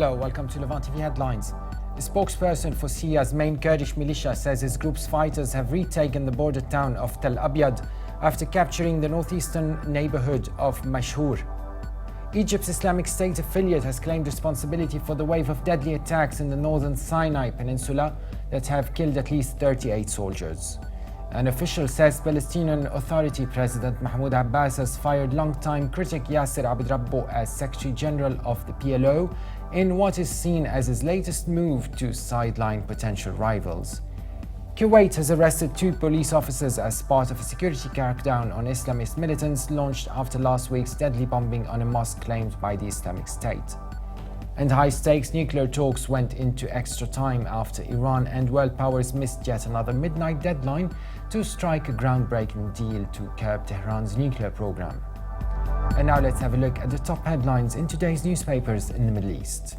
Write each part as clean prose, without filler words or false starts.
Hello, welcome to Levant TV Headlines. The spokesperson for Syria's main Kurdish militia says his group's fighters have retaken the border town of Tel Abyad after capturing the northeastern neighborhood of Mashhur. Egypt's Islamic State affiliate has claimed responsibility for the wave of deadly attacks in the northern Sinai Peninsula that have killed at least 38 soldiers. An official says Palestinian Authority President Mahmoud Abbas has fired longtime critic Yasser Abdrabbo as Secretary General of the PLO in what is seen as his latest move to sideline potential rivals. Kuwait has arrested 2 police officers as part of a security crackdown on Islamist militants launched after last week's deadly bombing on a mosque claimed by the Islamic State. And high-stakes nuclear talks went into extra time after Iran and world powers missed yet another midnight deadline to strike a groundbreaking deal to curb Tehran's nuclear program. And now let's have a look at the top headlines in today's newspapers in the Middle East.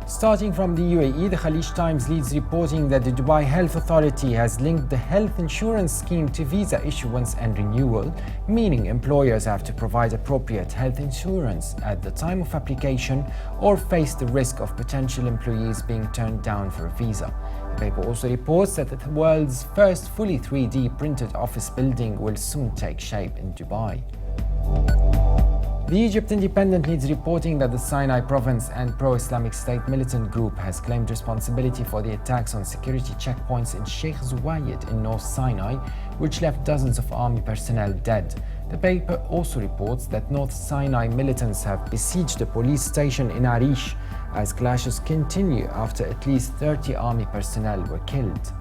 Starting from the UAE, the Khalij Times leads reporting that the Dubai Health Authority has linked the health insurance scheme to visa issuance and renewal, meaning employers have to provide appropriate health insurance at the time of application or face the risk of potential employees being turned down for a visa. The paper also reports that the world's first fully 3D printed office building will soon take shape in Dubai. The Egypt Independent leads reporting that the Sinai province and pro-Islamic State militant group has claimed responsibility for the attacks on security checkpoints in Sheikh Zayed in North Sinai, which left dozens of army personnel dead. The paper also reports that North Sinai militants have besieged a police station in Arish as clashes continue after at least 30 army personnel were killed.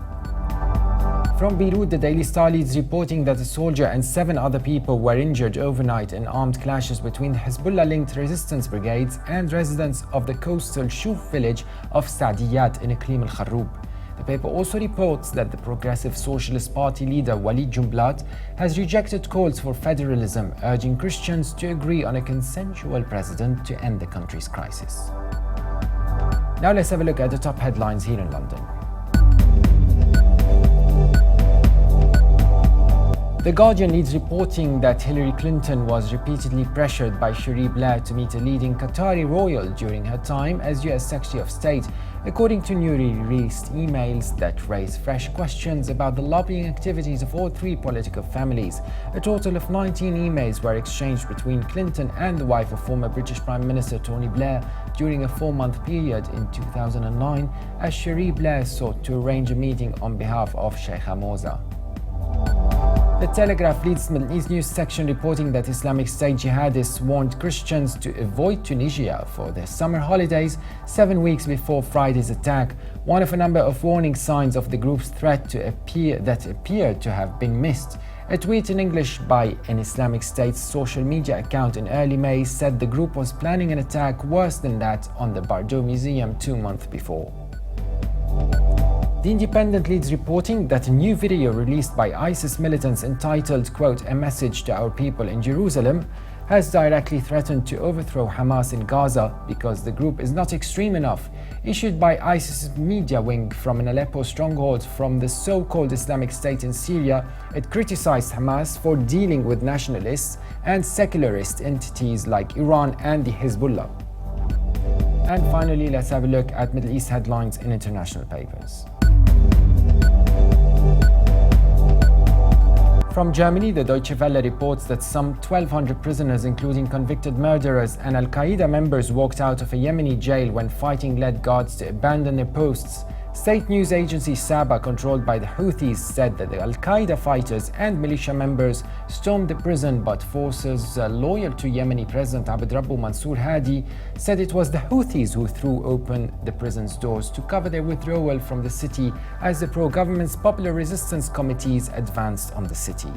From Beirut, the Daily Star leads reporting that a soldier and 7 other people were injured overnight in armed clashes between Hezbollah-linked resistance brigades and residents of the coastal Shuf village of Saadiyat in Iqlim al-Kharroub. The paper also reports that the Progressive Socialist Party leader Walid Jumblat has rejected calls for federalism, urging Christians to agree on a consensual president to end the country's crisis. Now let's have a look at the top headlines here in London. The Guardian leads reporting that Hillary Clinton was repeatedly pressured by Cherie Blair to meet a leading Qatari royal during her time as US Secretary of State, according to newly released emails that raise fresh questions about the lobbying activities of all 3 political families. A total of 19 emails were exchanged between Clinton and the wife of former British Prime Minister Tony Blair during a 4-month period in 2009 as Cherie Blair sought to arrange a meeting on behalf of Sheikha Moza. The Telegraph leads Middle East news section reporting that Islamic State jihadists warned Christians to avoid Tunisia for their summer holidays 7 weeks before Friday's attack, one of a number of warning signs of the group's threat that appeared to have been missed. A tweet in English by an Islamic State's social media account in early May said the group was planning an attack worse than that on the Bardo Museum 2 months before. The Independent leads reporting that a new video released by ISIS militants entitled, quote, "A Message to Our People in Jerusalem," has directly threatened to overthrow Hamas in Gaza because the group is not extreme enough. Issued by ISIS's media wing from an Aleppo stronghold from the so-called Islamic State in Syria, it criticized Hamas for dealing with nationalists and secularist entities like Iran and the Hezbollah. And finally, let's have a look at Middle East headlines in international papers. From Germany, the Deutsche Welle reports that some 1,200 prisoners, including convicted murderers and Al-Qaeda members, walked out of a Yemeni jail when fighting led guards to abandon their posts. State news agency Saba, controlled by the Houthis, said that the Al-Qaeda fighters and militia members stormed the prison, but forces loyal to Yemeni President Abdrabbo Mansour Hadi said it was the Houthis who threw open the prison's doors to cover their withdrawal from the city as the pro-government's Popular Resistance Committees advanced on the city.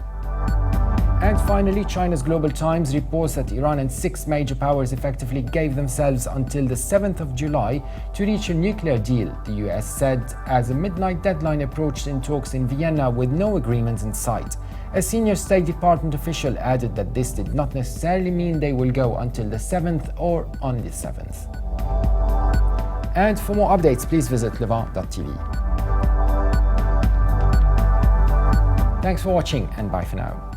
And finally, China's Global Times reports that Iran and 6 major powers effectively gave themselves until the 7th of July to reach a nuclear deal, the US said, as a midnight deadline approached in talks in Vienna with no agreement in sight. A senior State Department official added that this did not necessarily mean they will go until the 7th or on the 7th. And for more updates, please visit levant.tv. Thanks for watching and bye for now.